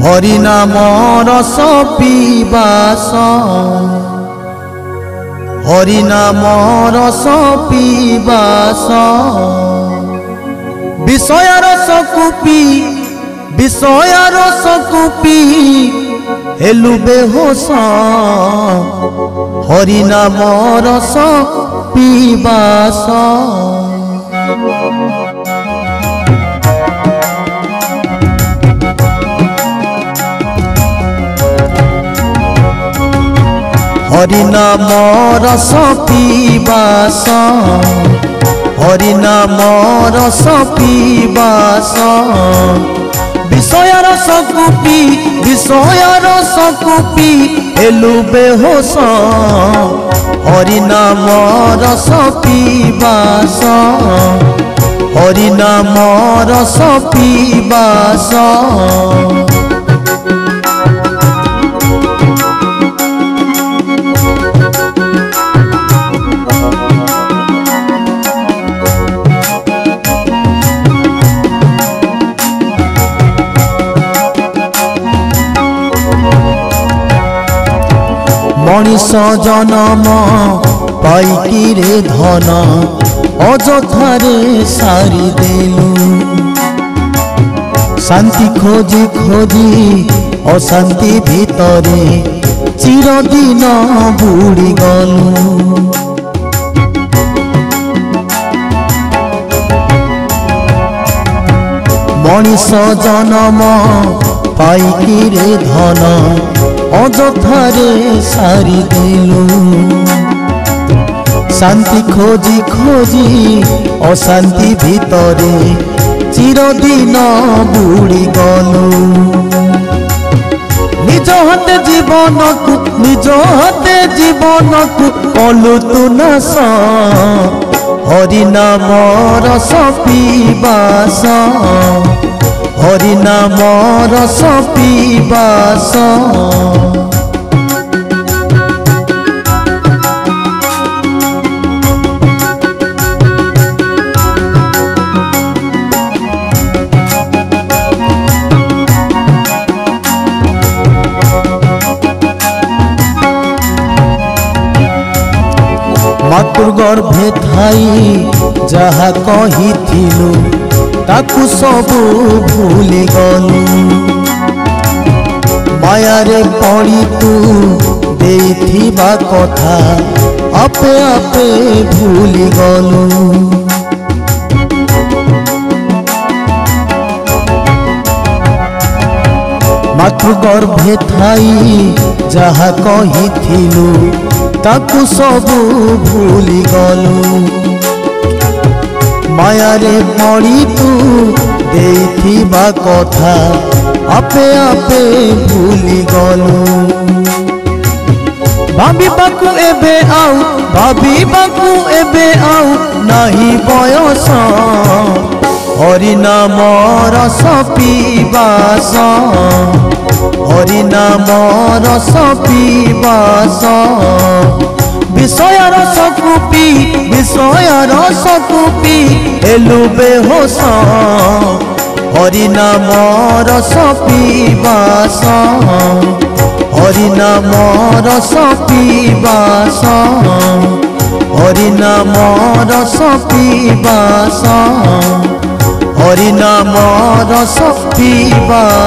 हरि नाम रस पीबास हरि नाम रस पीबास विषय रस कुपी विषय रस कुपी हेलु बेहोश हरि नाम रस पीबास हरि नाम रस पीबास हरि नाम रस पीबास विषय रस कुपी विषय रस कुपी हेलु बेहोश हरि नाम रस पीबास हरि नाम रस पीबास मनीष जन्म पाइकी रे धन अजथारे सारी देलु शांति खोजी खोजी अशांति भितरे चिरदिन बुड़ी गलु मनीष जन्म पाइकी रे धन अजथारे सारी देलु शांति खोजी खोजी अशांति भितरे चिरदिन बुड़ी गलु निज हाथे जीवन को निज हाथे जीवन को कलु तु नाश हरि नाम रस पीबास हरि नाम रस पीबास मातृ गर्भे थाई जहा कहिथिलु ताकु सबु भूली गलु मायारे पड़ी तू देथिबा कथा आपे आपे भूली गलु मातृ गर्भे थाई जहा कहिथिलु ताकु सबु भूली गलु मायारे पड़ी तू देथिबा कथा आपे आपे भूली गलु भाबिबाकु एबे आउ भाबिबाकु एबे आउ नाही बयस हरि नाम रस पीबास हरि नाम रस पीबास विषय रस कुपी विषय रस कुपी हेलु बेहोश हरि नाम रस पीबास हरि नाम रस पीबास हरि नाम रस पीबास हरि नाम रस पीबास।